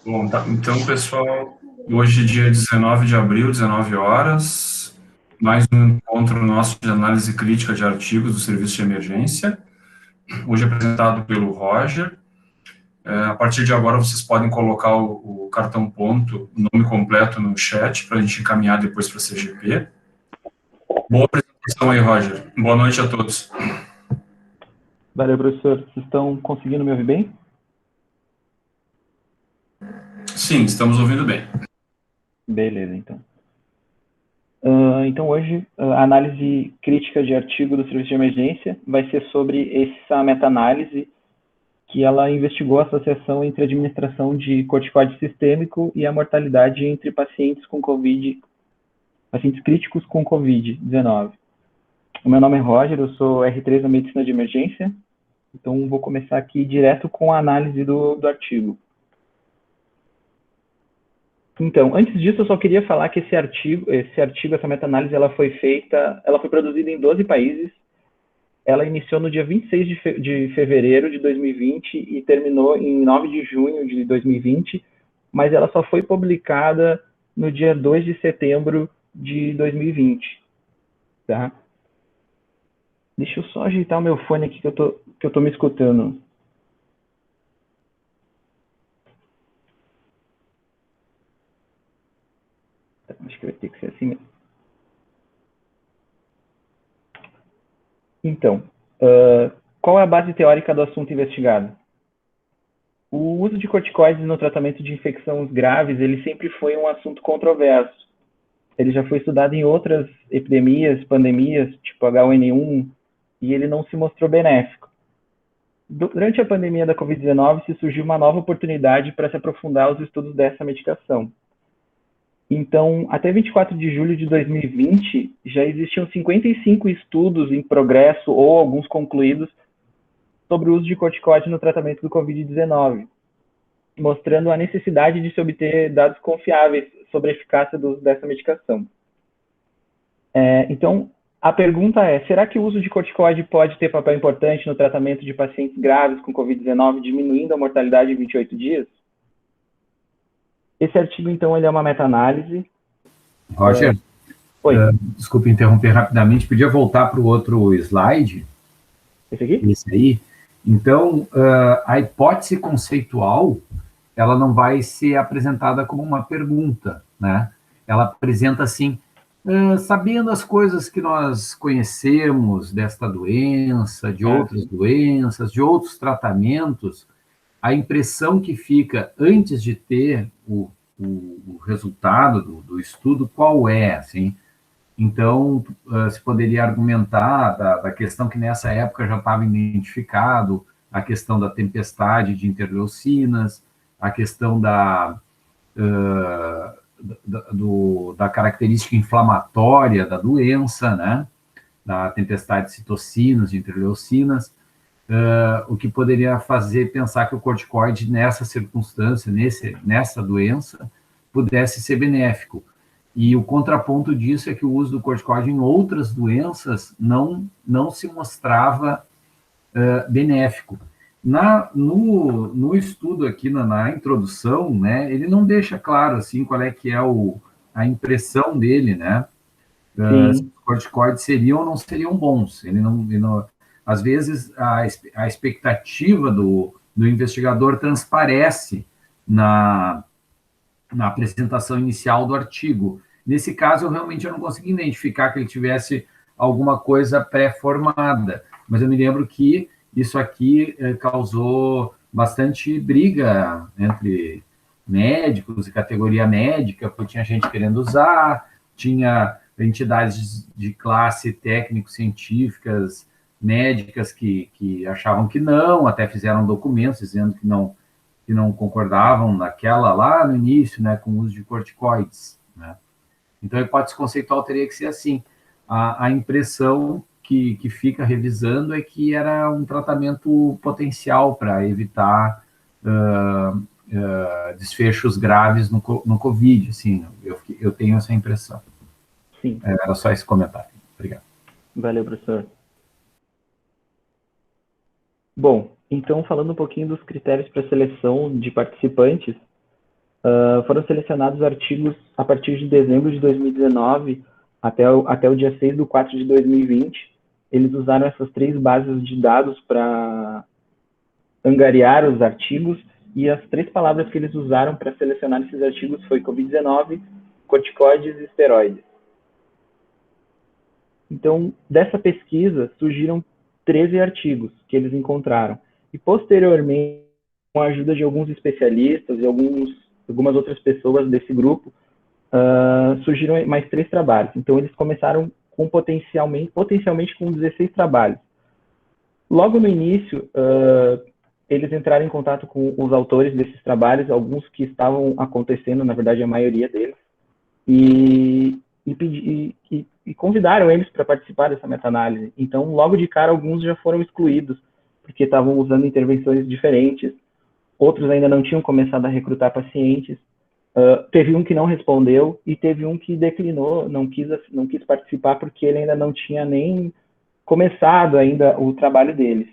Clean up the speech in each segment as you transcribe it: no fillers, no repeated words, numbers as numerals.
Bom, tá. Então, pessoal, hoje, dia 19 de abril, 19 horas, mais um encontro nosso de análise crítica de artigos do serviço de emergência, hoje apresentado pelo Roger. A partir de agora, vocês podem colocar o cartão ponto, o nome completo no chat, para a gente encaminhar depois para a CGP. Boa apresentação aí, Roger. Boa noite a todos. Valeu, professor. Vocês estão conseguindo me ouvir bem? Sim, estamos ouvindo bem. Beleza, então. Então, hoje, a análise crítica de artigo do serviço de emergência vai ser sobre essa meta-análise que ela investigou a associação entre a administração de corticoide sistêmico e a mortalidade entre pacientes com COVID, pacientes críticos com COVID-19. O meu nome é Roger, eu sou R3 da Medicina de Emergência, então vou começar aqui direto com a análise do artigo. Então, antes disso, eu só queria falar que esse artigo, essa meta-análise, ela foi produzida em 12 países. Ela iniciou no dia 26 de fevereiro de 2020 e terminou em 9 de junho de 2020, mas ela só foi publicada no dia 2 de setembro de 2020, tá? Deixa eu só ajeitar o meu fone aqui que eu tô me escutando. Acho que vai ter que ser assim mesmo. Então, qual é a base teórica do assunto investigado? O uso de corticoides no tratamento de infecções graves, ele sempre foi um assunto controverso. Ele já foi estudado em outras epidemias, pandemias, tipo H1N1, e ele não se mostrou benéfico. Durante a pandemia da Covid-19, se surgiu uma nova oportunidade para se aprofundar os estudos dessa medicação. Então, até 24 de julho de 2020, já existiam 55 estudos em progresso ou alguns concluídos sobre o uso de corticoide no tratamento do Covid-19, mostrando a necessidade de se obter dados confiáveis sobre a eficácia do uso dessa medicação. Então, a pergunta é, será que o uso de corticoide pode ter papel importante no tratamento de pacientes graves com Covid-19, diminuindo a mortalidade em 28 dias? Esse artigo, então, ele é uma meta-análise. Roger, Oi. Desculpe interromper rapidamente, podia voltar para o outro slide? Esse aqui? Esse aí. Então, a hipótese conceitual, ela não vai ser apresentada como uma pergunta, né? Ela apresenta assim, sabendo as coisas que nós conhecemos desta doença, de outras doenças, de outros tratamentos, a impressão que fica antes de ter o resultado do estudo, qual é, assim? Então, se poderia argumentar da questão que nessa época já estava identificado, a questão da tempestade de interleucinas, a questão da característica inflamatória da doença, né? Da tempestade de citocinas, de interleucinas, o que poderia fazer pensar que o corticoide, nessa circunstância, nessa doença, pudesse ser benéfico. E o contraponto disso é que o uso do corticoide em outras doenças não se mostrava benéfico. No estudo aqui, na introdução, né, ele não deixa claro assim, qual é que é a impressão dele, né? Se os corticoides seriam ou não seriam bons. Ele não, às vezes, a expectativa do investigador transparece na apresentação inicial do artigo. Nesse caso, eu não consegui identificar que ele tivesse alguma coisa pré-formada, mas eu me lembro que isso aqui causou bastante briga entre médicos e categoria médica, porque tinha gente querendo usar, tinha entidades de classe técnico-científicas, médicas que achavam que não, até fizeram documentos dizendo que não concordavam naquela lá no início, né, com o uso de corticoides, né? Então, a hipótese conceitual teria que ser assim. A impressão que fica revisando é que era um tratamento potencial para evitar desfechos graves no COVID, assim, eu tenho essa impressão. Sim. Era só esse comentário. Obrigado. Valeu, professor. Bom, então, falando um pouquinho dos critérios para seleção de participantes, Foram selecionados artigos a partir de dezembro de 2019 até o dia 6/4 de 2020. Eles usaram essas 3 bases de dados para angariar os artigos, e as 3 palavras que eles usaram para selecionar esses artigos foi Covid-19, corticoides e esteroides. Então, dessa pesquisa, surgiram 13 artigos que eles encontraram. E, posteriormente, com a ajuda de alguns especialistas e algumas outras pessoas desse grupo, surgiram mais 3 trabalhos. Então, eles começaram com potencialmente com 16 trabalhos. Logo no início, eles entraram em contato com os autores desses trabalhos, alguns que estavam acontecendo, na verdade, a maioria deles, e convidaram eles para participar dessa meta-análise. Então, logo de cara, alguns já foram excluídos, porque estavam usando intervenções diferentes, outros ainda não tinham começado a recrutar pacientes, teve um que não respondeu, e teve um que declinou, não quis participar, porque ele ainda não tinha nem começado ainda o trabalho deles.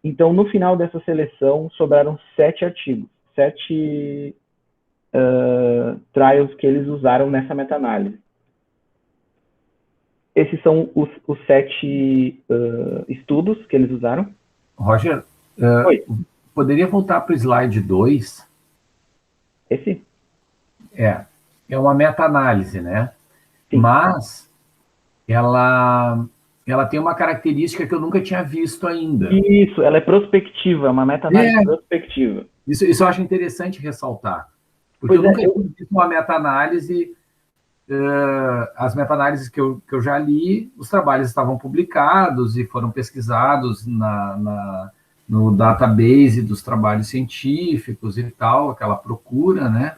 Então, no final dessa seleção, sobraram 7 artigos, 7 trials que eles usaram nessa meta-análise. Esses são os 7 estudos que eles usaram. Roger, poderia voltar para o slide 2? Esse? É uma meta-análise, né? Sim. Mas ela tem uma característica que eu nunca tinha visto ainda. Isso, ela é prospectiva, uma meta-análise prospectiva. Isso eu acho interessante ressaltar. Porque eu nunca tinha visto uma meta-análise. As meta-análises que eu já li, os trabalhos estavam publicados e foram pesquisados no database dos trabalhos científicos e tal, aquela procura, né?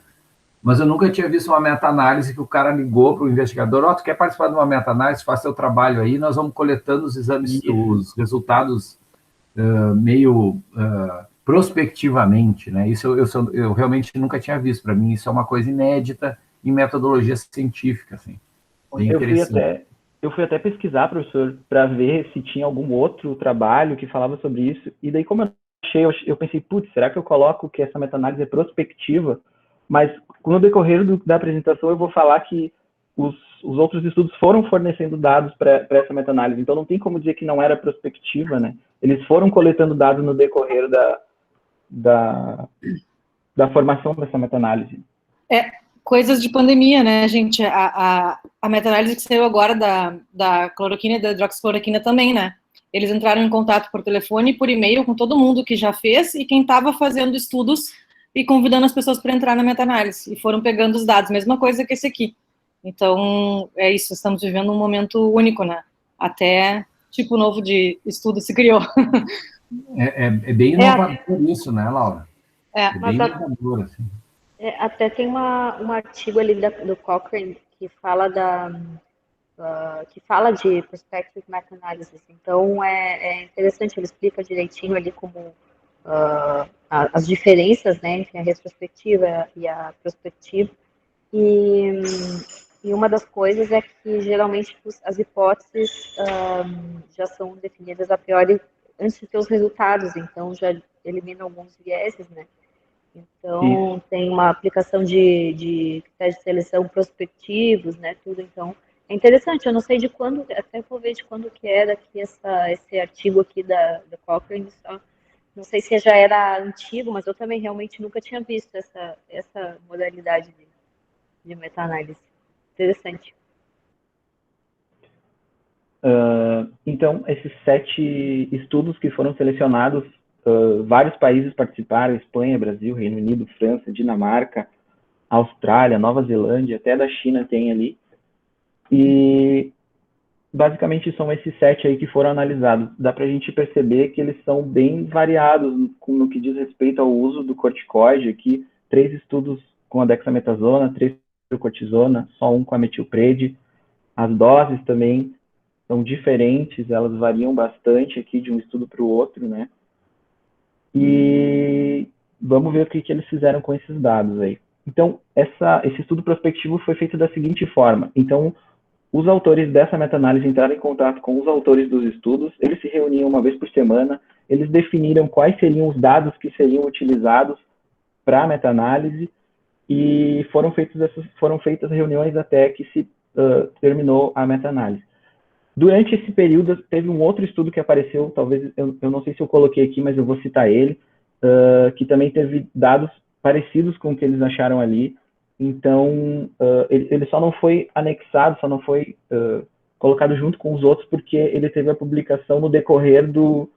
Mas eu nunca tinha visto uma meta-análise que o cara ligou para o investigador: tu quer participar de uma meta-análise, faz seu trabalho aí, nós vamos coletando os exames, os resultados meio prospectivamente, né? Isso eu realmente nunca tinha visto. Para mim, isso é uma coisa inédita em metodologia científica, assim. Bem interessante. Eu fui até pesquisar, professor, para ver se tinha algum outro trabalho que falava sobre isso, e daí, como eu pensei, putz, será que eu coloco que essa meta-análise é prospectiva? Mas, no decorrer da apresentação, eu vou falar que os outros estudos foram fornecendo dados para essa meta-análise, então não tem como dizer que não era prospectiva, né? Eles foram coletando dados no decorrer da formação dessa meta-análise. Coisas de pandemia, né, gente? A meta-análise que saiu agora da cloroquina e da hidroxicloroquina também, né? Eles entraram em contato por telefone e por e-mail com todo mundo que já fez e quem estava fazendo estudos e convidando as pessoas para entrar na meta-análise. E foram pegando os dados, mesma coisa que esse aqui. Então, é isso, estamos vivendo um momento único, né? Até tipo novo de estudo se criou. É bem inovador isso, né, Laura? É bem inovador, assim. Até tem um artigo ali do Cochrane que fala de prospective meta-analysis. Então, é interessante, ele explica direitinho ali como as diferenças, né, entre a retrospectiva e a prospectiva. E uma das coisas é que, geralmente, as hipóteses já são definidas a priori antes de ter os resultados, então já elimina alguns vieses, né? Então, tem uma aplicação de critérios de seleção prospectivos, né, tudo. Então, é interessante, eu não sei de quando, até vou ver de quando que era aqui esse artigo aqui da Cochrane, não sei se já era antigo, mas eu também realmente nunca tinha visto essa modalidade de meta-análise. Interessante. Então, esses 7 estudos que foram selecionados, vários países participaram: Espanha, Brasil, Reino Unido, França, Dinamarca, Austrália, Nova Zelândia, até da China tem ali. E basicamente são esses 7 aí que foram analisados. Dá para a gente perceber que eles são bem variados no que diz respeito ao uso do corticoide. Aqui, 3 estudos com a dexametasona, 3 com a cortisona, só um com a metilpred. As doses também são diferentes, elas variam bastante aqui de um estudo para o outro, né? E vamos ver o que eles fizeram com esses dados aí. Então, esse estudo prospectivo foi feito da seguinte forma. Então, os autores dessa meta-análise entraram em contato com os autores dos estudos, eles se reuniam uma vez por semana, eles definiram quais seriam os dados que seriam utilizados para a meta-análise, e foram feitas reuniões até que se terminou a meta-análise. Durante esse período, teve um outro estudo que apareceu, talvez, eu não sei se eu coloquei aqui, mas eu vou citar ele, que também teve dados parecidos com o que eles acharam ali. Então, ele só não foi anexado, só não foi colocado junto com os outros, porque ele teve a publicação no decorrer do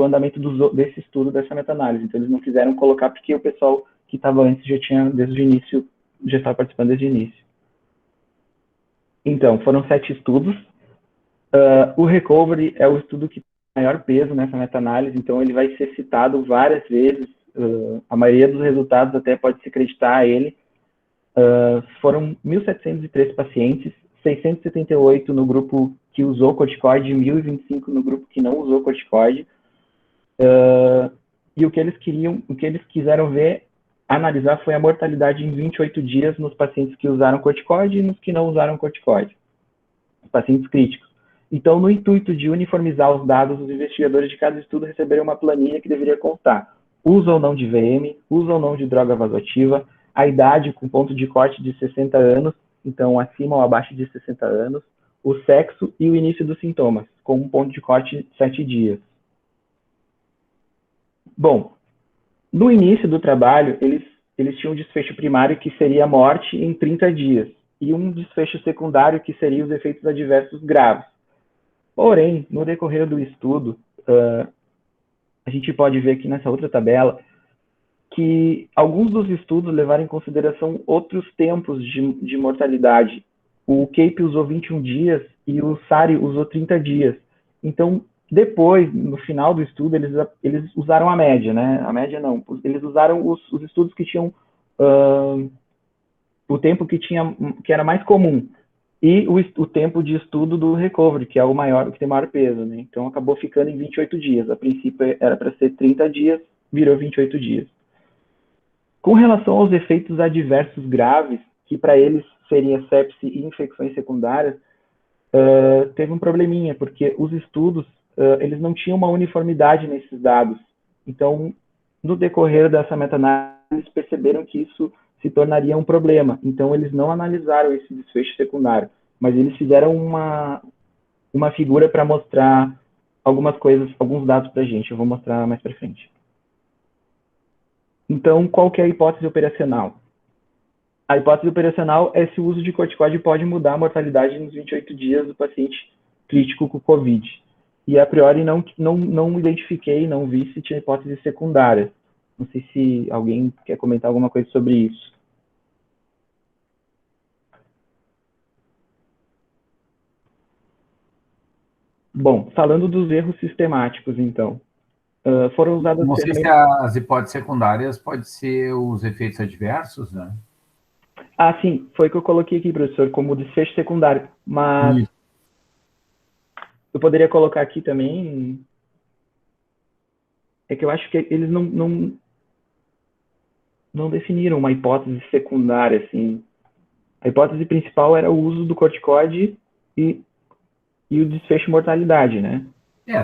andamento desse estudo, dessa meta-análise. Então, eles não quiseram colocar, porque o pessoal que estava antes já tinha, desde o início, já estava participando desde o início. Então, foram 7 estudos. O Recovery é o estudo que tem maior peso nessa meta-análise, então ele vai ser citado várias vezes. A maioria dos resultados até pode se acreditar a ele. Foram 1.703 pacientes, 678 no grupo que usou corticoide, 1.025 no grupo que não usou corticoide. E o que eles quiseram analisar foi a mortalidade em 28 dias nos pacientes que usaram corticoide e nos que não usaram corticoide, os pacientes críticos. Então, no intuito de uniformizar os dados, os investigadores de cada estudo receberam uma planilha que deveria constar uso ou não de VM, uso ou não de droga vasoativa, a idade com ponto de corte de 60 anos, então acima ou abaixo de 60 anos, o sexo e o início dos sintomas, com um ponto de corte de 7 dias. Bom, no início do trabalho, eles tinham um desfecho primário que seria a morte em 30 dias, e um desfecho secundário que seria os efeitos adversos graves. Porém, no decorrer do estudo, a gente pode ver aqui nessa outra tabela que alguns dos estudos levaram em consideração outros tempos de mortalidade. O CAPE usou 21 dias e o SARI usou 30 dias. Então, depois, no final do estudo, eles usaram a média, né? A média não, eles usaram os estudos que tinham o tempo que era mais comum. E o tempo de estudo do recovery, que é o maior, que tem maior peso, né? Então, acabou ficando em 28 dias. A princípio, era para ser 30 dias, virou 28 dias. Com relação aos efeitos adversos graves, que para eles seria sepse e infecções secundárias, teve um probleminha, porque os estudos, eles não tinham uma uniformidade nesses dados. Então, no decorrer dessa meta-análise, eles perceberam que isso se tornaria um problema. Então, eles não analisaram esse desfecho secundário, mas eles fizeram uma figura para mostrar algumas coisas, alguns dados para a gente. Eu vou mostrar mais para frente. Então, qual que é a hipótese operacional? A hipótese operacional é se o uso de corticoide pode mudar a mortalidade nos 28 dias do paciente crítico com COVID. E, a priori, não identifiquei, não vi se tinha hipótese secundária. Não sei se alguém quer comentar alguma coisa sobre isso. Bom, falando dos erros sistemáticos, então. Foram usadas... Não sei se as hipóteses secundárias podem ser os efeitos adversos, né? Ah, sim, foi o que eu coloquei aqui, professor, como desfecho secundário. Mas eu poderia colocar aqui também... É que eu acho que eles não definiram uma hipótese secundária, assim. A hipótese principal era o uso do corticoide e o desfecho mortalidade, né?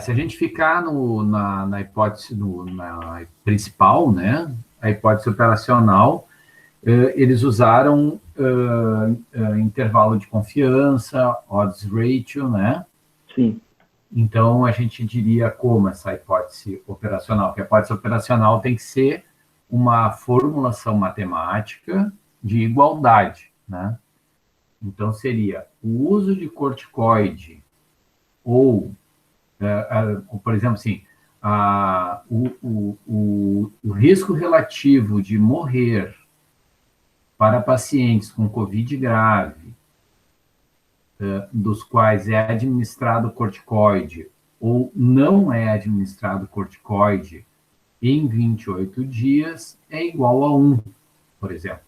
Se a gente ficar na hipótese na principal, né, a hipótese operacional, eles usaram intervalo de confiança, odds ratio, né? Sim. Então, a gente diria como essa hipótese operacional, que a hipótese operacional tem que ser uma formulação matemática de igualdade, né? Então, seria o uso de corticoide ou, por exemplo, assim, o risco relativo de morrer para pacientes com COVID grave, dos quais é administrado corticoide ou não é administrado corticoide em 28 dias é igual a 1, por exemplo.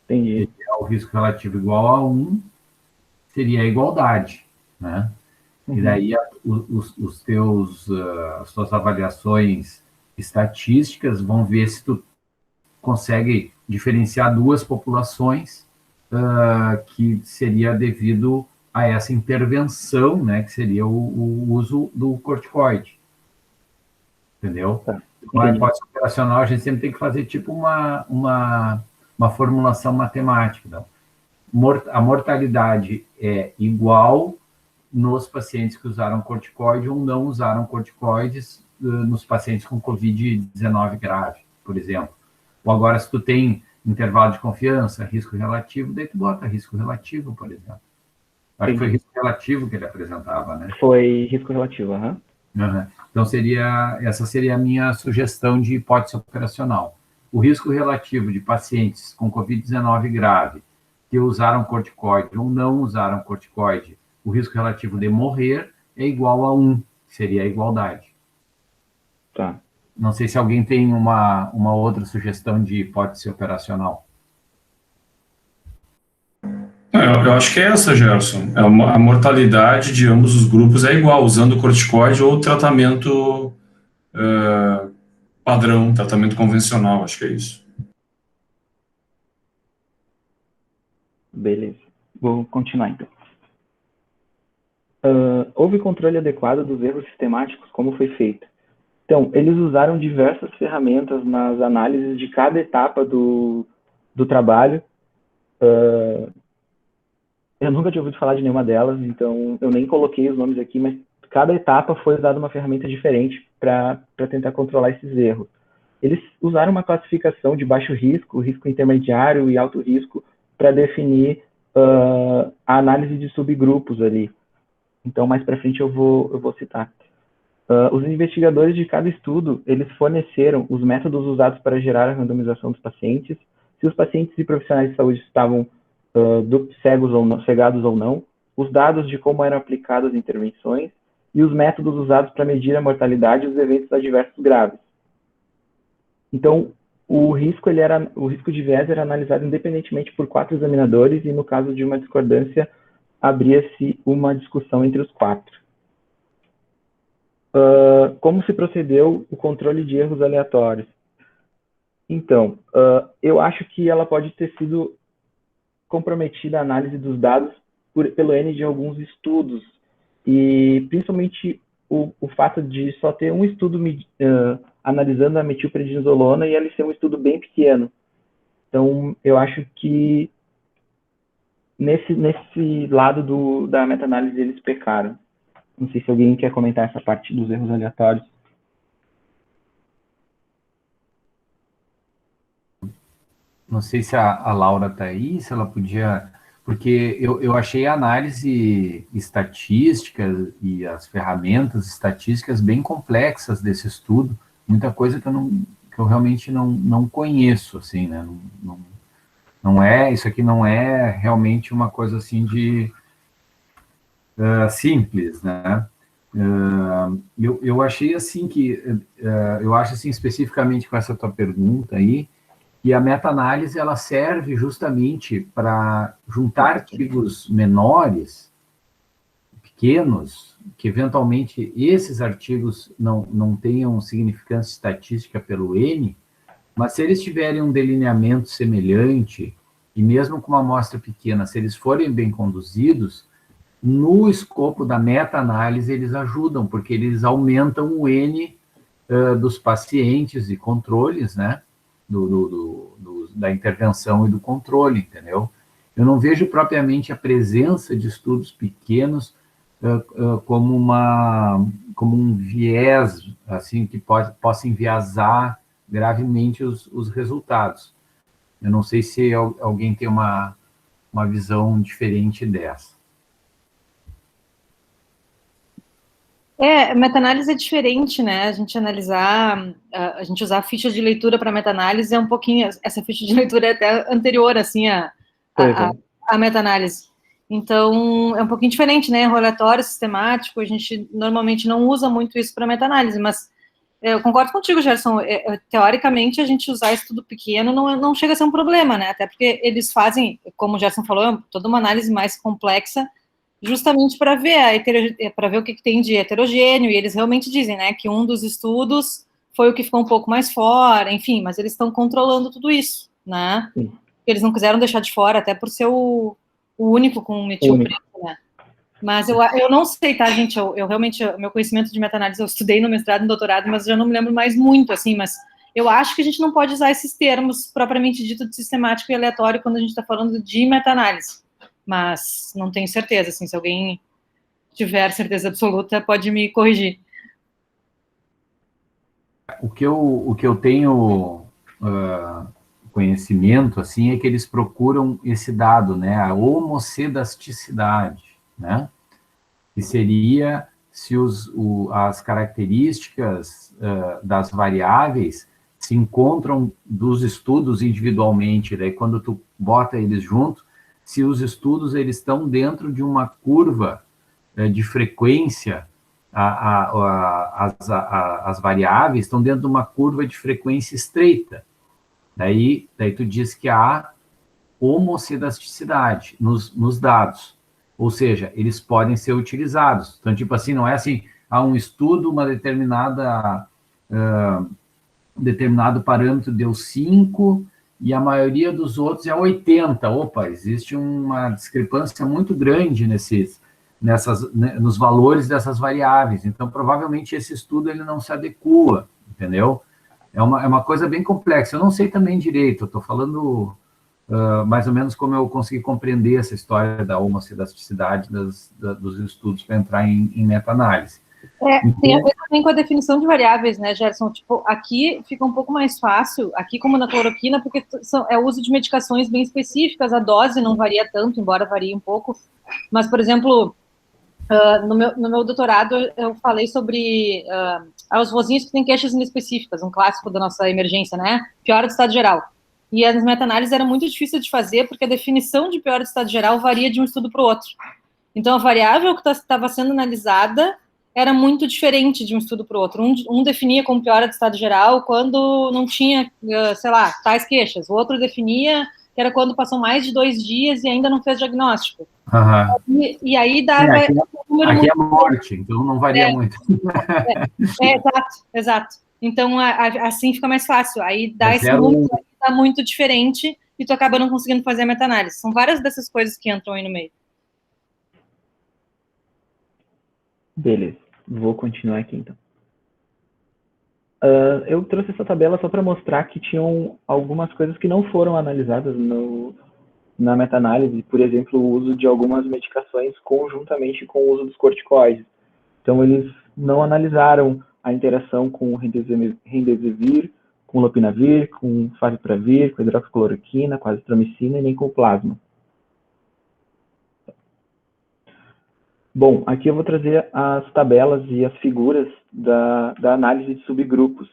Entendi. O risco relativo igual a 1 seria a igualdade, né? E daí as suas avaliações estatísticas vão ver se tu consegue diferenciar duas populações que seria devido a essa intervenção, né, que seria o uso do corticoide. Entendeu? Tá. Com a hipótese operacional, a gente sempre tem que fazer tipo uma uma formulação matemática. Então, a mortalidade é igual nos pacientes que usaram corticoide ou não usaram corticoides nos pacientes com COVID-19 grave, por exemplo. Ou agora, se tu tem intervalo de confiança, risco relativo, daí tu bota risco relativo, por exemplo. Acho que foi risco relativo que ele apresentava, né? Foi risco relativo, aham. Uhum. Então, essa seria a minha sugestão de hipótese operacional. O risco relativo de pacientes com COVID-19 grave que usaram corticoide ou não usaram corticoide, o risco relativo de morrer é igual a 1, seria a igualdade. Tá. Não sei se alguém tem uma outra sugestão de hipótese operacional. Eu acho que é essa, Gerson. A mortalidade de ambos os grupos é igual, usando corticoide ou tratamento padrão, tratamento convencional, acho que é isso. Beleza. Vou continuar, então. Houve controle adequado dos erros sistemáticos, como foi feito? Então, eles usaram diversas ferramentas nas análises de cada etapa do trabalho. Eu nunca tinha ouvido falar de nenhuma delas, então eu nem coloquei os nomes aqui, mas cada etapa foi usada uma ferramenta diferente para tentar controlar esses erros. Eles usaram uma classificação de baixo risco, risco intermediário e alto risco para definir a análise de subgrupos ali. Então, mais para frente eu vou citar. Os investigadores de cada estudo, eles forneceram os métodos usados para gerar a randomização dos pacientes, se os pacientes e profissionais de saúde estavam cegados ou não, os dados de como eram aplicadas as intervenções e os métodos usados para medir a mortalidade e os eventos adversos graves. Então, o risco de viés era analisado independentemente por 4 examinadores e, no caso de uma discordância, abria-se uma discussão entre os 4. Como se procedeu o controle de erros aleatórios? Então, eu acho que ela pode ter sido comprometida a análise dos dados pelo N de alguns estudos, e principalmente o fato de só ter um estudo analisando a metilprednisolona e ele ser um estudo bem pequeno. Então, eu acho que nesse lado da meta-análise eles pecaram. Não sei se alguém quer comentar essa parte dos erros aleatórios. Não sei se a Laura está aí, se ela podia... Porque eu achei a análise estatística e as ferramentas estatísticas bem complexas desse estudo, muita coisa que eu realmente não conheço, assim, né? Isso aqui não é realmente uma coisa assim de simples, né? Eu achei assim eu acho assim especificamente com essa tua pergunta aí, e a meta-análise ela serve justamente para juntar artigos menores, pequenos, que eventualmente esses artigos não tenham significância estatística pelo N, mas se eles tiverem um delineamento semelhante, e mesmo com uma amostra pequena, se eles forem bem conduzidos, no escopo da meta-análise eles ajudam, porque eles aumentam o N dos pacientes e controles, né? Da intervenção e do controle, entendeu? Eu não vejo propriamente a presença de estudos pequenos como um viés, assim, que possa enviesar gravemente os resultados. Eu não sei se alguém tem uma visão diferente dessa. Meta-análise é diferente, né? A gente usar fichas de leitura para meta-análise é um pouquinho, essa ficha de leitura é até anterior, assim, a meta-análise. Então, é um pouquinho diferente, né? Relatório sistemático, a gente normalmente não usa muito isso para meta-análise, mas eu concordo contigo, Gerson. Teoricamente, a gente usar estudo pequeno não chega a ser um problema, né? Até porque eles fazem, como o Gerson falou, toda uma análise mais complexa, justamente para ver o que tem de heterogêneo, e eles realmente dizem, né, que um dos estudos foi o que ficou um pouco mais fora, enfim, mas eles estão controlando tudo isso, né? Sim. Eles não quiseram deixar de fora, até por ser o único com metil preto, né? Mas eu não sei, tá, gente, eu realmente, meu conhecimento de meta-análise, eu estudei no mestrado e no doutorado, mas já não me lembro mais muito, assim, mas Eu acho que a gente não pode usar esses termos propriamente dito de sistemático e aleatório quando a gente está falando de meta-análise, mas não tenho certeza, assim, se alguém tiver certeza absoluta, pode me corrigir. O que eu tenho conhecimento, assim, é que eles procuram esse dado, né, a homocedasticidade, né, que seria se as características das variáveis se encontram dos estudos individualmente, daí quando tu bota eles junto, se os estudos eles estão dentro de uma curva de frequência, as variáveis estão dentro de uma curva de frequência estreita. Daí tu diz que há homocedasticidade nos dados, ou seja, eles podem ser utilizados. Então, tipo assim, não é assim, há um estudo, uma determinado parâmetro deu 5 e a maioria dos outros é 80. Opa, existe uma discrepância muito grande nos valores dessas variáveis. Então, provavelmente, esse estudo ele não se adequa, entendeu? É uma coisa bem complexa. Eu não sei também direito, estou falando mais ou menos como eu consegui compreender essa história da homocedasticidade dos estudos para entrar em meta-análise. Tem a ver também com a definição de variáveis, né, Gerson? Tipo, aqui fica um pouco mais fácil, aqui como na cloroquina, porque é o uso de medicações bem específicas, a dose não varia tanto, embora varie um pouco. Mas, por exemplo, no meu doutorado, eu falei sobre os vozinhos que têm queixas inespecíficas, um clássico da nossa emergência, né? Piora do estado geral. E as meta-análises era muito difícil de fazer, porque a definição de piora do estado geral varia de um estudo para o outro. Então, a variável que estava sendo analisada era muito diferente de um estudo para o outro. Um definia como piora do estado geral quando não tinha, sei lá, tais queixas. O outro definia que era quando passou mais de 2 dias e ainda não fez diagnóstico. Uhum. E aí dava... aqui é morte, então não varia muito. Exato. Então, assim fica mais fácil. Aí dá esse número que está muito diferente e tu acaba não conseguindo fazer a meta-análise. São várias dessas coisas que entram aí no meio. Beleza, vou continuar aqui então. Eu trouxe essa tabela só para mostrar que tinham algumas coisas que não foram analisadas na meta-análise, por exemplo, o uso de algumas medicações conjuntamente com o uso dos corticoides. Então, eles não analisaram a interação com remdesivir, com lopinavir, com favipiravir, com hidroxicloroquina, com azitromicina e nem com o plasma. Bom, aqui eu vou trazer as tabelas e as figuras da análise de subgrupos.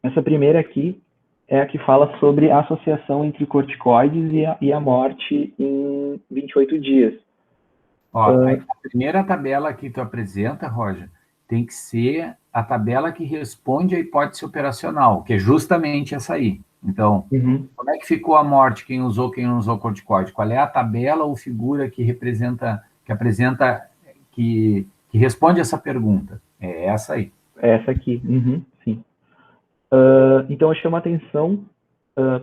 Essa primeira aqui é a que fala sobre a associação entre corticoides e a morte em 28 dias. Ó, a primeira tabela que tu apresenta, Roger, tem que ser a tabela que responde à hipótese operacional, que é justamente essa aí. Então, como é que ficou a morte, quem não usou corticoide? Qual é a tabela ou figura que responde essa pergunta? É essa aí. É essa aqui, sim. Então, eu chamo a atenção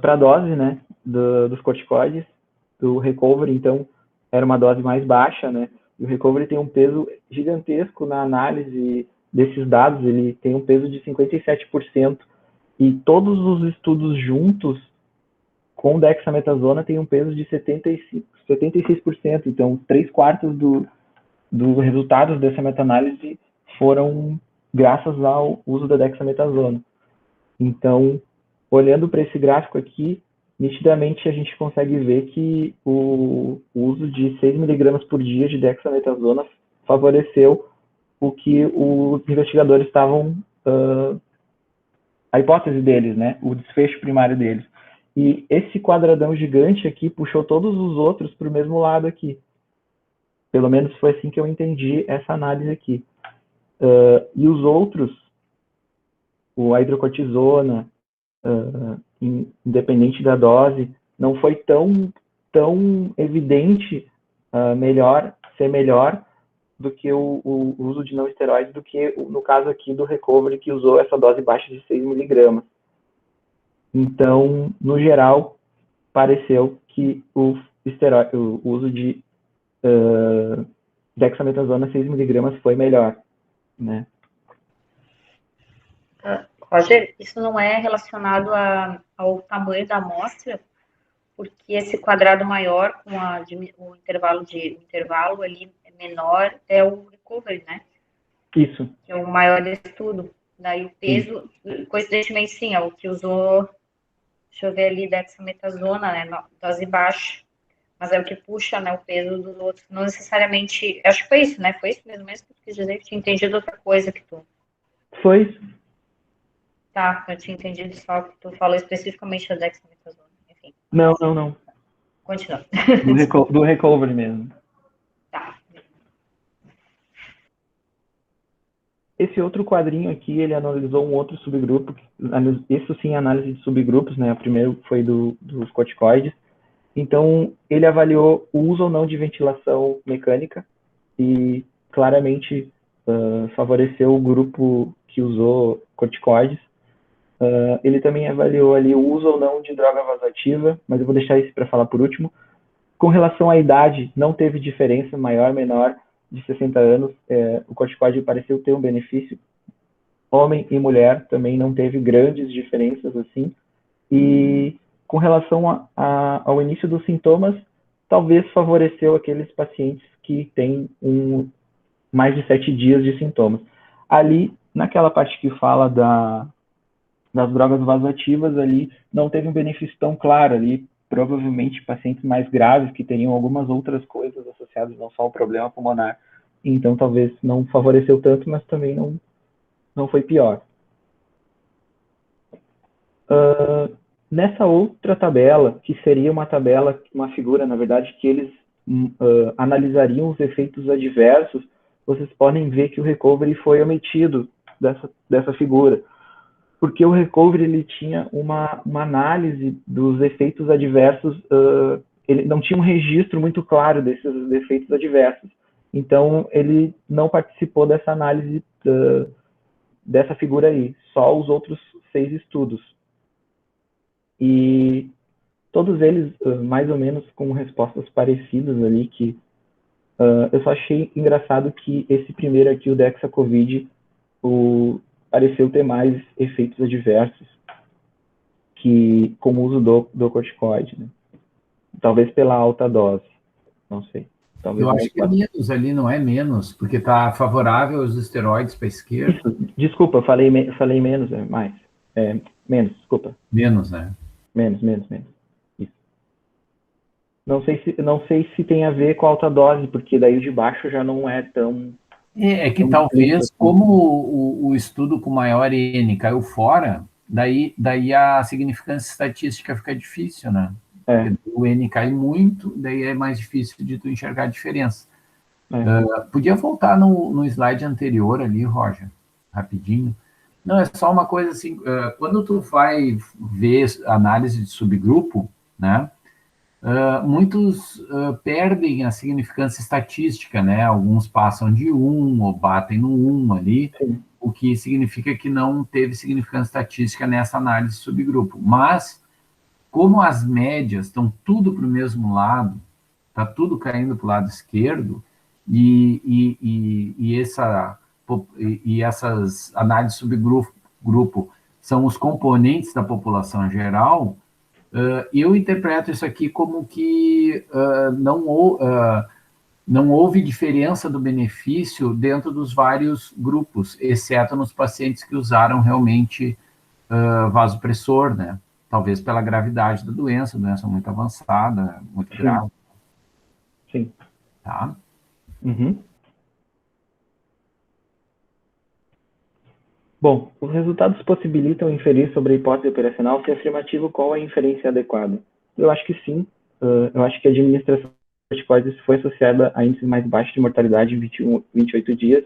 para a dose, né, dos corticoides, do recovery. Então, era uma dose mais baixa, né, e o recovery tem um peso gigantesco na análise desses dados, ele tem um peso de 57%, e todos os estudos juntos com dexametasona tem um peso de 76%, então 3/4 dos resultados dessa meta-análise foram graças ao uso da dexametasona. Então, olhando para esse gráfico aqui, nitidamente a gente consegue ver que o uso de 6 mg por dia de dexametasona favoreceu o que os investigadores estavam, a hipótese deles, né, o desfecho primário deles. E esse quadradão gigante aqui puxou todos os outros para o mesmo lado aqui. Pelo menos foi assim que eu entendi essa análise aqui. E os outros, a hidrocortisona, independente da dose, não foi tão evidente ser melhor do que o uso de não esteroides, do que no caso aqui do recovery, que usou essa dose baixa de 6 mg. Então, no geral, pareceu que o uso de dexametasona 6 mg foi melhor, né? Roger, isso não é relacionado ao tamanho da amostra, porque esse quadrado maior com o intervalo ali menor é o recovery, né? Isso. Que é o maior estudo. Daí o peso, coincidentemente, sim, é o que usou, deixa eu ver ali, dexametasona, né, dose baixa. Mas é o que puxa, né, o peso dos outros. Não necessariamente, acho que foi isso, né? Foi isso mesmo que tu quis dizer, que tinha entendido outra coisa que tu... Foi isso. Tá, eu tinha entendido só que tu falou especificamente da dexametasona. Enfim. Não, não, não. Continua. Do recovery mesmo. Tá. Esse outro quadrinho aqui, ele analisou um outro subgrupo, isso sim, análise de subgrupos, né? O primeiro foi dos corticoides. Então, ele avaliou o uso ou não de ventilação mecânica e claramente favoreceu o grupo que usou corticoides. Ele também avaliou ali o uso ou não de droga vasoativa, mas eu vou deixar isso para falar por último. Com relação à idade, não teve diferença maior, menor, de 60 anos. O corticoide pareceu ter um benefício. Homem e mulher também não teve grandes diferenças assim. E com relação ao início dos sintomas, talvez favoreceu aqueles pacientes que têm mais de 7 dias de sintomas. Ali, naquela parte que fala das drogas vasoativas, ali não teve um benefício tão claro. Ali, provavelmente, pacientes mais graves que teriam algumas outras coisas associadas, não só o problema pulmonar. Então, talvez não favoreceu tanto, mas também não foi pior. Nessa outra tabela, que seria uma figura, na verdade, que eles analisariam os efeitos adversos, vocês podem ver que o recovery foi omitido dessa figura, porque o recovery ele tinha uma análise dos efeitos adversos, ele não tinha um registro muito claro desses efeitos adversos, então ele não participou dessa análise dessa figura aí, só os outros 6 estudos. E todos eles mais ou menos com respostas parecidas ali, que eu só achei engraçado que esse primeiro aqui, o Dexacovid, pareceu ter mais efeitos adversos que com o uso do corticoide, né? Talvez pela alta dose, não sei. Talvez Eu acho que é menos ali, não é menos, porque está favorável aos esteroides para a esquerda. Isso, desculpa, falei menos, mais. Menos, desculpa. Menos, né? Menos. Isso. Não sei se tem a ver com a alta dose, porque daí o de baixo já não é tão... É que talvez, como o estudo com maior N caiu fora, daí a significância estatística fica difícil, né? O N cai muito, daí é mais difícil de tu enxergar a diferença. Podia voltar no slide anterior ali, Roger, rapidinho. Não, é só uma coisa assim, quando tu vai ver análise de subgrupo, né, muitos perdem a significância estatística, né, alguns passam de 1 ou batem no 1 ali, Sim. O que significa que não teve significância estatística nessa análise de subgrupo. Mas, como as médias estão tudo para o mesmo lado, está tudo caindo para o lado esquerdo, e essas análises de subgrupo são os componentes da população geral, eu interpreto isso aqui como que não houve diferença do benefício dentro dos vários grupos, exceto nos pacientes que usaram realmente vasopressor, né? Talvez pela gravidade da doença muito avançada, muito grave. Sim. Tá? Uhum. Bom, os resultados possibilitam inferir sobre a hipótese operacional se afirmativo qual a inferência adequada. Eu acho que sim. Eu acho que a administração de corticoides foi associada a índices mais baixos de mortalidade em 28 dias,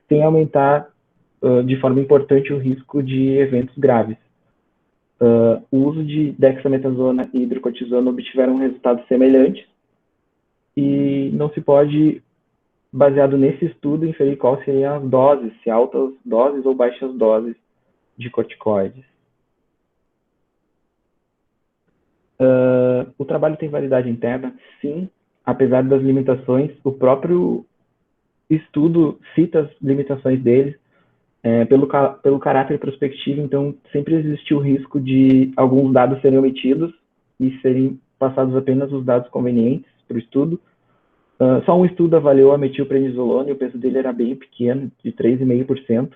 sem aumentar de forma importante o risco de eventos graves. O uso de dexametasona e hidrocortisona obtiveram resultados semelhantes e não se pode, baseado nesse estudo, inferir qual seriam as doses, se altas doses ou baixas doses de corticoides. O trabalho tem validade interna? Sim, apesar das limitações, o próprio estudo cita as limitações dele, Pelo caráter prospectivo, então, sempre existe o risco de alguns dados serem omitidos e serem passados apenas os dados convenientes para o estudo. Só um estudo avaliou a metilprednisolona e o peso dele era bem pequeno, de 3,5%.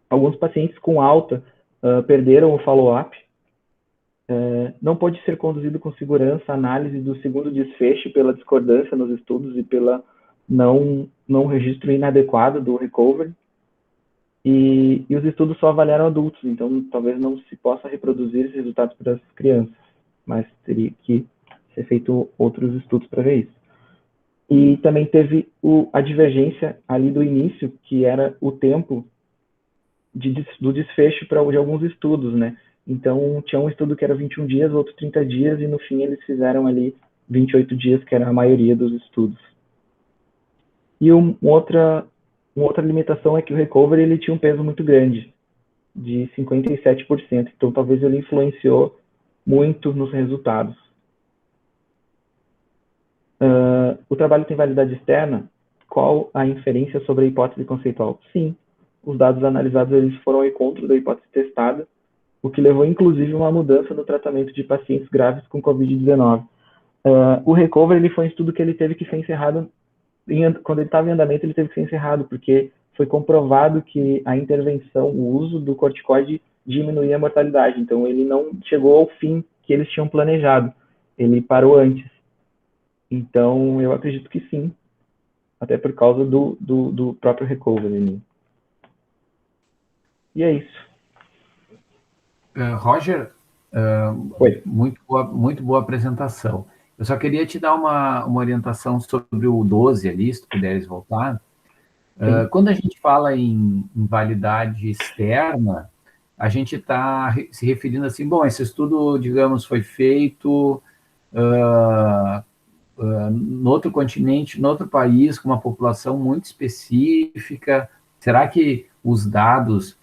Alguns pacientes com alta perderam o follow-up. Não pode ser conduzido com segurança a análise do segundo desfecho pela discordância nos estudos e pela não registro inadequado do recovery. E os estudos só avaliaram adultos, então talvez não se possa reproduzir esses resultados para as crianças, mas teria que ser feito outros estudos para ver isso. E também teve a divergência ali do início, que era o tempo do desfecho de alguns estudos, né? Então, tinha um estudo que era 21 dias, outro 30 dias, e no fim eles fizeram ali 28 dias, que era a maioria dos estudos. E uma outra limitação é que o recovery ele tinha um peso muito grande, de 57%, então talvez ele influenciou muito nos resultados. O trabalho tem validade externa? Qual a inferência sobre a hipótese conceitual? Sim, os dados analisados eles foram ao encontro da hipótese testada, o que levou inclusive a uma mudança no tratamento de pacientes graves com Covid-19. O recovery ele foi um estudo que ele teve que ser encerrado, quando ele estava em andamento ele teve que ser encerrado, porque foi comprovado que a intervenção, o uso do corticoide diminuía a mortalidade, então ele não chegou ao fim que eles tinham planejado, ele parou antes. Então, eu acredito que sim, até por causa do próprio recovery. E é isso. Roger, muito boa apresentação. Eu só queria te dar uma orientação sobre o 12 ali, se tu puderes voltar. Quando a gente fala em validade externa, a gente está se referindo assim, bom, esse estudo, digamos, foi feito no outro continente, no outro país, com uma população muito específica. Será que os dados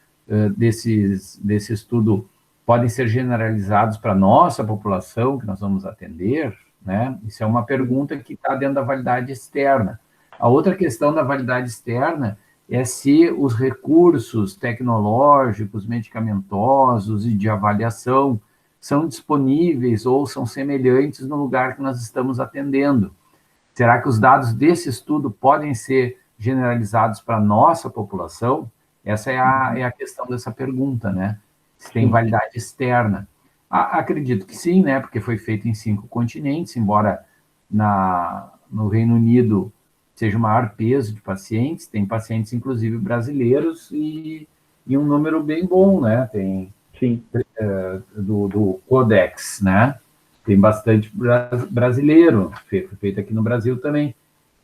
desse estudo podem ser generalizados para a nossa população, que nós vamos atender? Né? Isso é uma pergunta que está dentro da validade externa. A outra questão da validade externa é se os recursos tecnológicos, medicamentosos e de avaliação são disponíveis ou são semelhantes no lugar que nós estamos atendendo. Será que os dados desse estudo podem ser generalizados para a nossa população? Essa é a questão dessa pergunta, né? Se tem validade externa. Acredito que sim, né? Porque foi feito em 5 continentes, embora no Reino Unido seja o maior peso de pacientes, tem pacientes, inclusive, brasileiros, e um número bem bom, né? Tem do Codex, né? Tem bastante brasileiro, feito aqui no Brasil também.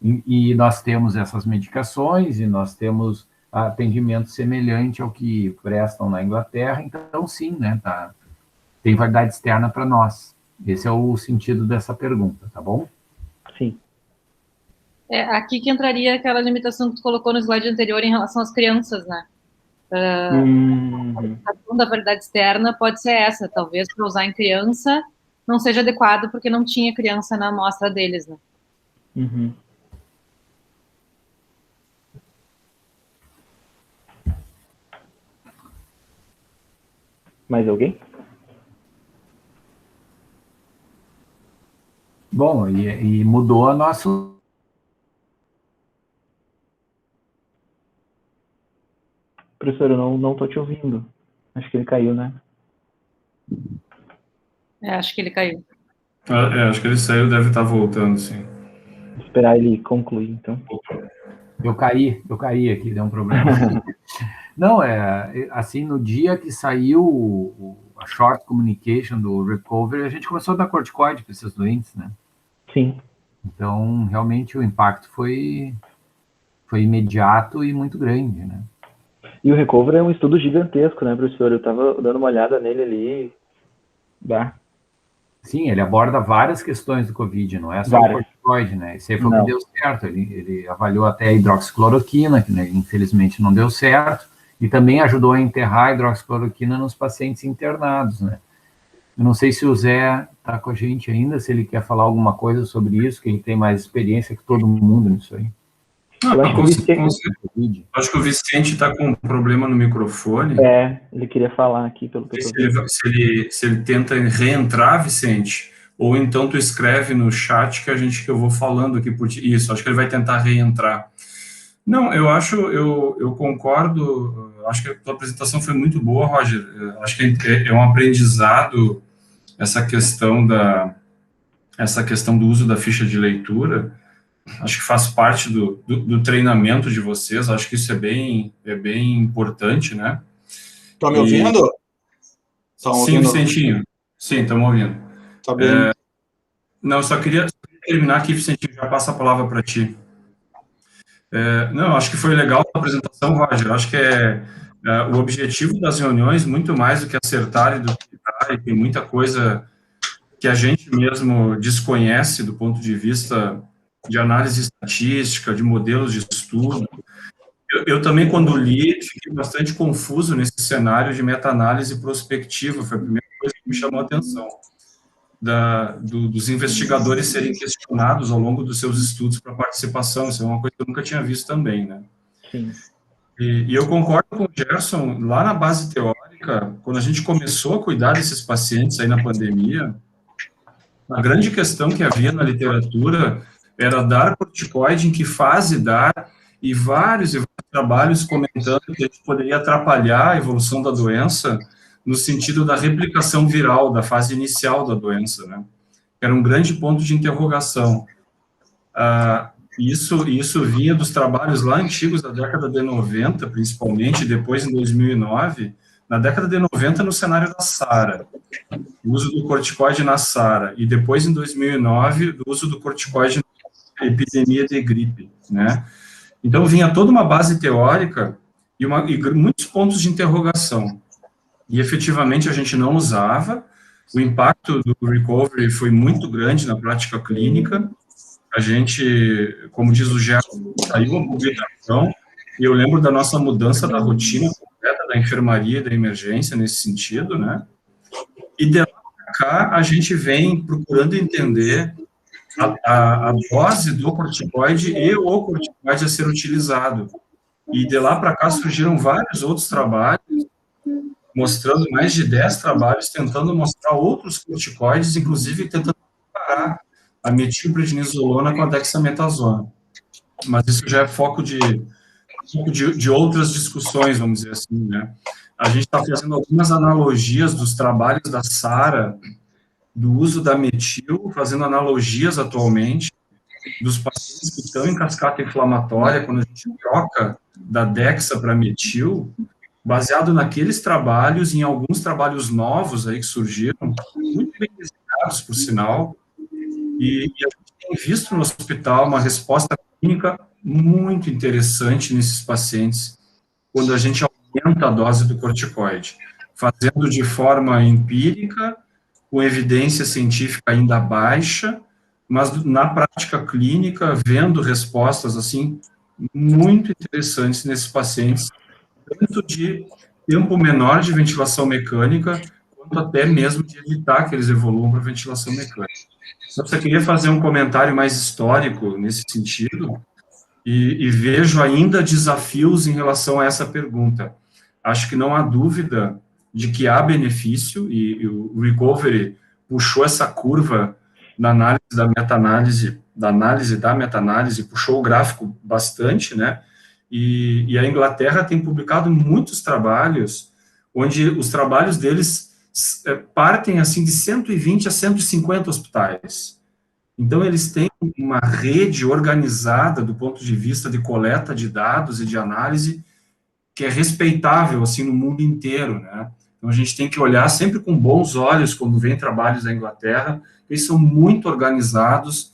E nós temos essas medicações, e nós temos atendimento semelhante ao que prestam na Inglaterra, então sim, né? Tem validade externa para nós. Esse é o sentido dessa pergunta, tá bom? Sim. Aqui que entraria aquela limitação que tu colocou no slide anterior em relação às crianças, né? A questão da validade externa pode ser essa, talvez para usar em criança não seja adequado porque não tinha criança na amostra deles, né? Uhum. Mais alguém? Bom, e mudou a nossa... Professor, eu não estou te ouvindo. Acho que ele caiu, né? Acho que ele caiu. Acho que ele saiu, deve estar voltando, sim. Vou esperar ele concluir, então. Eu caí aqui, deu um problema. Não, assim, no dia que saiu a short communication do recovery, a gente começou a dar corticoide para esses doentes, né? Sim. Então, realmente, o impacto foi imediato e muito grande, né? E o recovery é um estudo gigantesco, né, professor? Eu estava dando uma olhada nele ali. Sim, ele aborda várias questões do Covid, não é só o corticoide, né? Esse aí foi o que deu certo. Ele avaliou até a hidroxicloroquina, que, né, infelizmente não deu certo, e também ajudou a enterrar a hidroxicloroquina nos pacientes internados, né? Eu não sei se o Zé está com a gente ainda, se ele quer falar alguma coisa sobre isso, que ele tem mais experiência que todo mundo nisso aí. Acho que o Vicente está com um problema no microfone. Ele queria falar aqui, pelo que eu tô vendo. Se ele tenta reentrar, Vicente, ou então tu escreve no chat que eu vou falando aqui por ti. Isso, acho que ele vai tentar reentrar. Não, eu concordo, acho que a tua apresentação foi muito boa, Roger. Acho que é um aprendizado essa questão do uso da ficha de leitura. Acho que faz parte do treinamento de vocês, acho que isso é bem importante, né? Estão me ouvindo? Sim, Vicentinho. Sim, estamos ouvindo. Tá bem. Não, eu só queria terminar aqui, Vicentinho, já passa a palavra para ti. Não, acho que foi legal a apresentação, Roger. Acho que o objetivo das reuniões, muito mais do que acertar e do que dar, e tem muita coisa que a gente mesmo desconhece do ponto de vista de análise estatística, de modelos de estudo. Eu também, quando li, fiquei bastante confuso nesse cenário de meta-análise prospectiva, foi a primeira coisa que me chamou a atenção, dos investigadores serem questionados ao longo dos seus estudos para participação, isso é uma coisa que eu nunca tinha visto também, né? Sim. E eu concordo com o Gerson, lá na base teórica, quando a gente começou a cuidar desses pacientes aí na pandemia, a grande questão que havia na literatura era dar corticoide, em que fase dar, e vários trabalhos comentando que a gente poderia atrapalhar a evolução da doença no sentido da replicação viral, da fase inicial da doença, né? Era um grande ponto de interrogação. Isso vinha dos trabalhos lá antigos da década de 90, principalmente, depois em 2009, na década de 90 no cenário da SARA, o uso do corticoide na SARA, e depois em 2009, do uso do corticoide na epidemia de gripe, né? Então vinha toda uma base teórica e muitos pontos de interrogação, e efetivamente a gente não usava, o impacto do recovery foi muito grande na prática clínica, a gente, como diz o Gerson, saiu uma publicação, e eu lembro da nossa mudança da rotina completa da enfermaria e da emergência nesse sentido, né? E de lá para cá, a gente vem procurando entender a dose do corticoide e o corticoide a ser utilizado. E de lá para cá surgiram vários outros trabalhos, mostrando mais de 10 trabalhos, tentando mostrar outros corticoides, inclusive tentando comparar a metilprednisolona com a dexametasona. Mas isso já é foco de outras discussões, vamos dizer assim, né? A gente está fazendo algumas analogias dos trabalhos da SARA, do uso da metil, fazendo analogias atualmente dos pacientes que estão em cascata inflamatória, quando a gente troca da dexa para metil, baseado naqueles trabalhos, em alguns trabalhos novos aí que surgiram, muito bem desenhados, por sinal, e a gente tem visto no hospital uma resposta clínica muito interessante nesses pacientes, quando a gente aumenta a dose do corticoide, fazendo de forma empírica, com evidência científica ainda baixa, mas na prática clínica, vendo respostas, assim, muito interessantes nesses pacientes, tanto de tempo menor de ventilação mecânica, quanto até mesmo de evitar que eles evoluam para ventilação mecânica. Então, eu queria fazer um comentário mais histórico nesse sentido, e vejo ainda desafios em relação a essa pergunta. Acho que não há dúvida de que há benefício, e o recovery puxou essa curva na análise da meta-análise, da meta-análise, puxou o gráfico bastante, né? E a Inglaterra tem publicado muitos trabalhos, onde os trabalhos deles partem, assim, de 120 a 150 hospitais. Então, eles têm uma rede organizada do ponto de vista de coleta de dados e de análise que é respeitável, assim, no mundo inteiro, né? Então, a gente tem que olhar sempre com bons olhos quando vem trabalhos da Inglaterra, eles são muito organizados.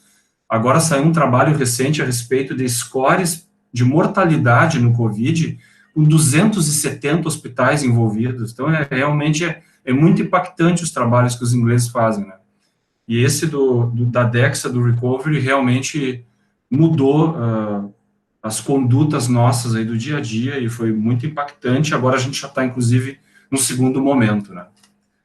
Agora saiu um trabalho recente a respeito de scores de mortalidade no COVID, com 270 hospitais envolvidos. Então, realmente é muito impactante os trabalhos que os ingleses fazem, né? E esse da DEXA, do recovery, realmente mudou as condutas nossas aí do dia a dia, e foi muito impactante. Agora a gente já está, inclusive, no segundo momento, né?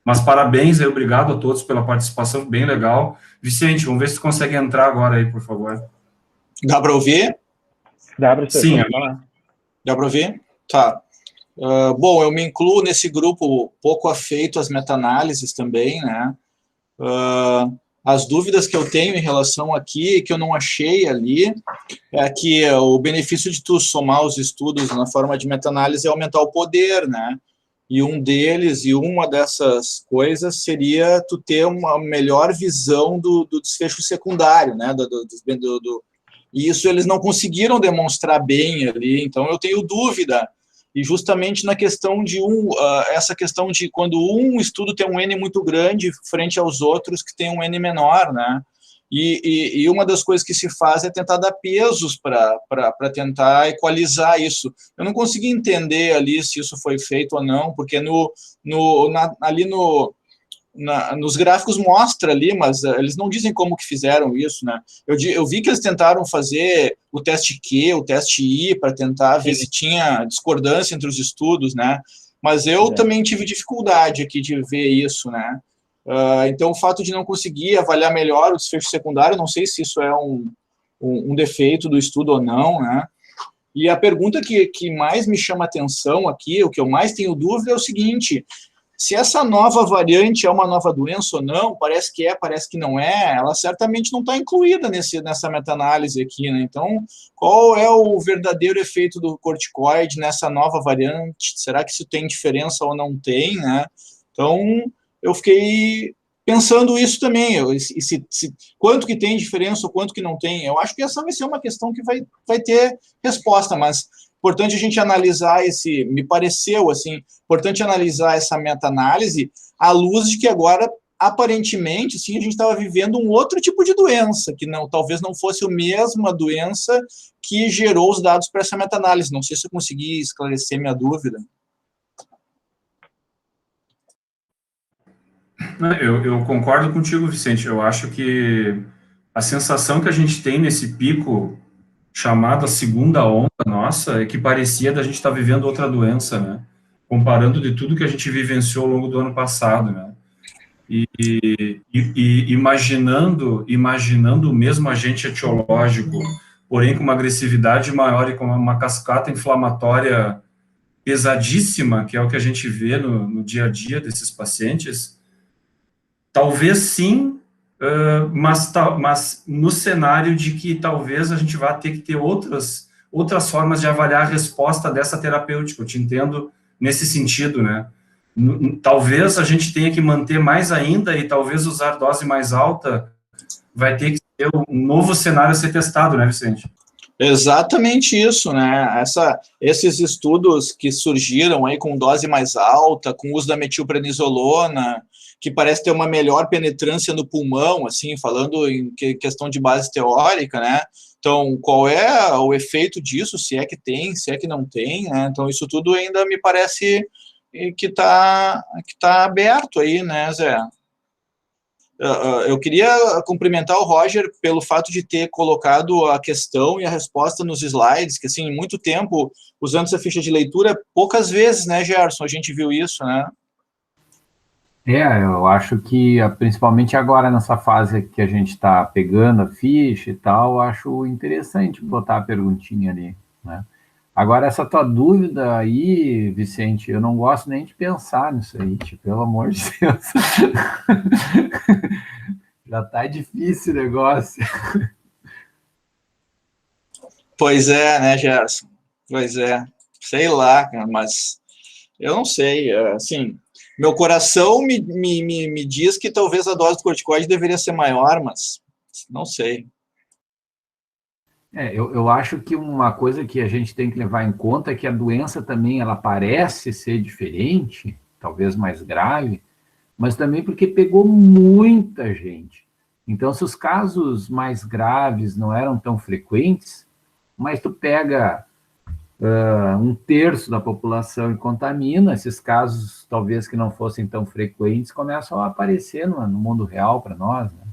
Mas parabéns aí, obrigado a todos pela participação, bem legal. Vicente, vamos ver se tu consegue entrar agora aí, por favor. Dá para ouvir? Dá, professor, Sim, pode falar. Dá para ouvir? Tá. Bom, eu me incluo nesse grupo pouco afeito às meta-análises também, né? As dúvidas que eu tenho em relação aqui, que eu não achei ali, é que o benefício de tu somar os estudos na forma de meta-análise é aumentar o poder, né? E uma dessas coisas seria tu ter uma melhor visão do desfecho secundário, né? E isso eles não conseguiram demonstrar bem ali, então eu tenho dúvida. E justamente na questão de essa questão de quando um estudo tem um N muito grande frente aos outros que tem um N menor, né? E uma das coisas que se faz é tentar dar pesos para tentar equalizar isso. Eu não consegui entender ali se isso foi feito ou não, porque nos gráficos mostra ali, mas eles não dizem como que fizeram isso, né? Eu vi que eles tentaram fazer o teste Q, o teste I, para tentar ver se tinha discordância entre os estudos, né? Mas eu também tive dificuldade aqui de ver isso, né? Então, o fato de não conseguir avaliar melhor o desfecho secundário, não sei se isso é um defeito do estudo ou não, né? E a pergunta que mais me chama atenção aqui, o que eu mais tenho dúvida é o seguinte: se essa nova variante é uma nova doença ou não, parece que é, parece que não é, ela certamente não está incluída nessa meta-análise aqui, né? Então, qual é o verdadeiro efeito do corticoide nessa nova variante? Será que isso tem diferença ou não tem, né? Então, eu fiquei pensando isso também, quanto que tem diferença ou quanto que não tem. Eu acho que essa vai ser uma questão que vai ter resposta, mas importante a gente analisar me pareceu, assim, importante analisar essa meta-análise à luz de que agora, aparentemente, assim, a gente estava vivendo um outro tipo de doença, que talvez não fosse a mesma doença que gerou os dados para essa meta-análise. Não sei se eu consegui esclarecer minha dúvida. Eu concordo contigo, Vicente. Eu acho que a sensação que a gente tem nesse pico chamado a segunda onda nossa é que parecia da gente estar vivendo outra doença, né? Comparando de tudo que a gente vivenciou ao longo do ano passado, né? E imaginando o mesmo agente etiológico, porém com uma agressividade maior e com uma cascata inflamatória pesadíssima, que é o que a gente vê no dia a dia desses pacientes. Talvez sim, mas no cenário de que talvez a gente vá ter que ter outras formas de avaliar a resposta dessa terapêutica. Eu te entendo nesse sentido, né? Talvez a gente tenha que manter mais ainda e talvez usar dose mais alta vai ter que ser um novo cenário a ser testado, né, Vicente? Exatamente isso, né? Esses estudos que surgiram aí com dose mais alta, com uso da metilprednisolona, que parece ter uma melhor penetrância no pulmão, assim, falando em questão de base teórica, né? Então, qual é o efeito disso, se é que tem, se é que não tem, né? Então, isso tudo ainda me parece que tá aberto aí, né, Zé? Eu queria cumprimentar o Roger pelo fato de ter colocado a questão e a resposta nos slides, que, assim, muito tempo, usando essa ficha de leitura, poucas vezes, né, Gerson, a gente viu isso, né? Eu acho que, principalmente agora nessa fase que a gente está pegando a ficha e tal, acho interessante botar a perguntinha ali, né? Agora, essa tua dúvida aí, Vicente, eu não gosto nem de pensar nisso aí, tipo, pelo amor de Deus. Já tá difícil o negócio. Pois é, né, Gerson? Pois é. Sei lá, cara, mas eu não sei. Assim, meu coração me diz que talvez a dose do corticoide deveria ser maior, mas não sei. Eu acho que uma coisa que a gente tem que levar em conta é que a doença também ela parece ser diferente, talvez mais grave, mas também porque pegou muita gente. Então, se os casos mais graves não eram tão frequentes, mas tu pega um terço da população e contamina, esses casos, talvez que não fossem tão frequentes, começam a aparecer no mundo real para nós, né?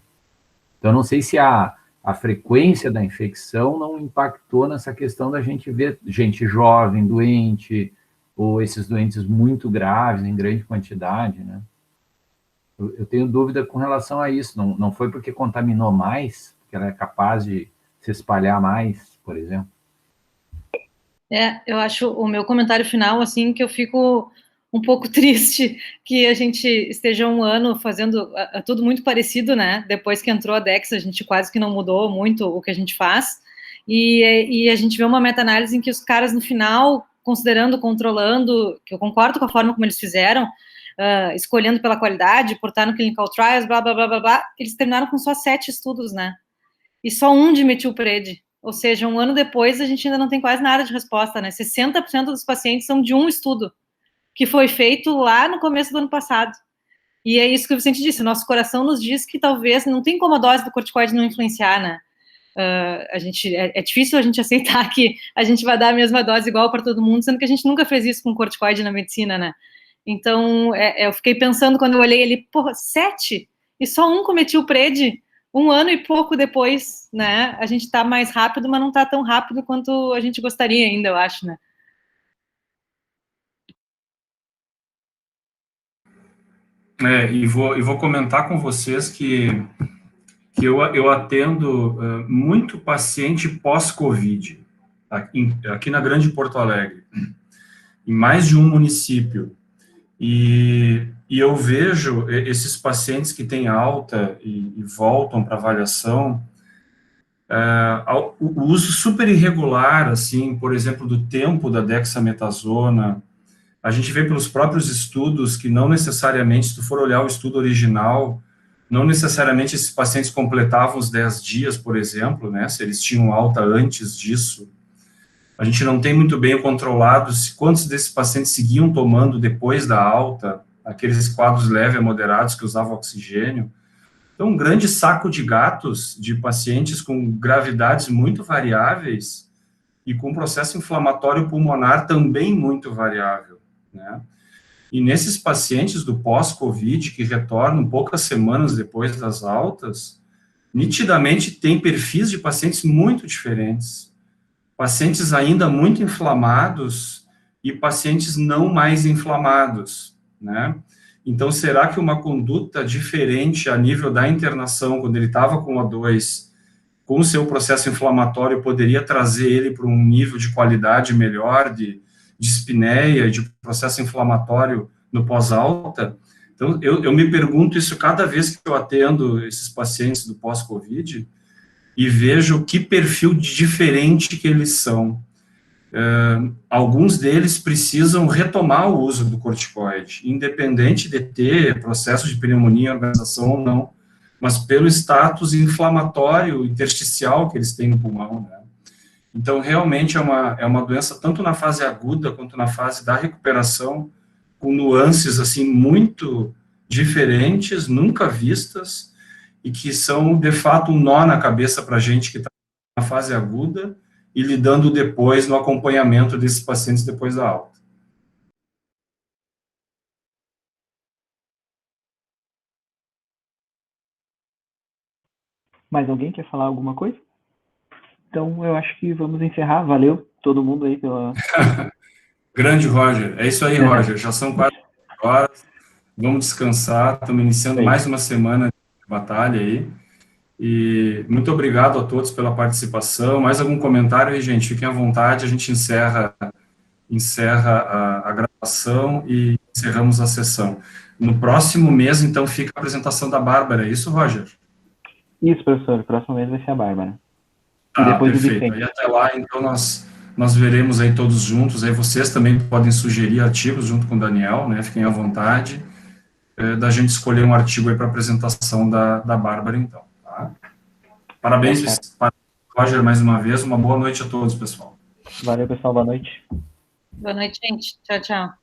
Então, não sei se a frequência da infecção não impactou nessa questão da gente ver gente jovem, doente, ou esses doentes muito graves, em grande quantidade, né? Eu tenho dúvida com relação a isso. Não foi porque contaminou mais, que ela é capaz de se espalhar mais, por exemplo. Eu acho o meu comentário final, assim, que eu fico um pouco triste que a gente esteja um ano fazendo tudo muito parecido, né? Depois que entrou a Dex, a gente quase que não mudou muito o que a gente faz. E a gente vê uma meta-análise em que os caras, no final, considerando, controlando, que eu concordo com a forma como eles fizeram, escolhendo pela qualidade, por estar no clinical trials, blá, blá, blá, blá, blá, eles terminaram com só 7 estudos, né? E só um de metilpred. Ou seja, um ano depois, a gente ainda não tem quase nada de resposta, né? 60% dos pacientes são de um estudo, que foi feito lá no começo do ano passado. E é isso que o Vicente disse, nosso coração nos diz que talvez não tem como a dose do corticoide não influenciar, né? É difícil a gente aceitar que a gente vai dar a mesma dose igual para todo mundo, sendo que a gente nunca fez isso com corticoide na medicina, né? Então, eu fiquei pensando quando eu olhei ali, porra, 7? E só um com metilpred, um ano e pouco depois, né? A gente tá mais rápido, mas não tá tão rápido quanto a gente gostaria ainda, eu acho, né? E vou comentar com vocês que eu atendo muito paciente pós-Covid, aqui na Grande Porto Alegre, em mais de um município. E eu vejo esses pacientes que têm alta e voltam para avaliação, o uso super irregular, assim, por exemplo, do tempo da dexametasona. A gente vê pelos próprios estudos que não necessariamente, se tu for olhar o estudo original, não necessariamente esses pacientes completavam os 10 dias, por exemplo, né, se eles tinham alta antes disso. A gente não tem muito bem controlado quantos desses pacientes seguiam tomando depois da alta, aqueles quadros leves a moderados que usavam oxigênio. Então, um grande saco de gatos de pacientes com gravidades muito variáveis e com processo inflamatório pulmonar também muito variável, né? E nesses pacientes do pós-Covid, que retornam poucas semanas depois das altas, nitidamente tem perfis de pacientes muito diferentes. Pacientes ainda muito inflamados e pacientes não mais inflamados, né? Então, será que uma conduta diferente a nível da internação, quando ele estava com O2, com o seu processo inflamatório, poderia trazer ele para um nível de qualidade melhor, de dispneia, de processo inflamatório no pós-alta? Então, eu me pergunto isso cada vez que eu atendo esses pacientes do pós-Covid e vejo que perfil diferente que eles são. Alguns deles precisam retomar o uso do corticoide, independente de ter processo de pneumonia, organização ou não, mas pelo status inflamatório intersticial que eles têm no pulmão, né? Então, realmente é uma doença, tanto na fase aguda, quanto na fase da recuperação, com nuances, assim, muito diferentes, nunca vistas, e que são, de fato, um nó na cabeça para a gente que está na fase aguda, e lidando depois no acompanhamento desses pacientes depois da alta. Mais alguém quer falar alguma coisa? Então, eu acho que vamos encerrar. Valeu todo mundo aí pela... Grande, Roger. É isso aí, Roger. Já são 4 horas. Vamos descansar. Estamos iniciando mais uma semana de batalha aí. E muito obrigado a todos pela participação. Mais algum comentário aí, gente? Fiquem à vontade. A gente encerra a gravação e encerramos a sessão. No próximo mês, então, fica a apresentação da Bárbara. É isso, Roger? Isso, professor. O próximo mês vai ser a Bárbara. E depois perfeito. E até lá, então, nós veremos aí todos juntos. Aí vocês também podem sugerir artigos junto com o Daniel, né? Fiquem à vontade da gente escolher um artigo aí para apresentação da Bárbara, então. Tá? Parabéns, Roger, mais uma vez. Uma boa noite a todos, pessoal. Valeu, pessoal. Boa noite. Boa noite, gente. Tchau, tchau.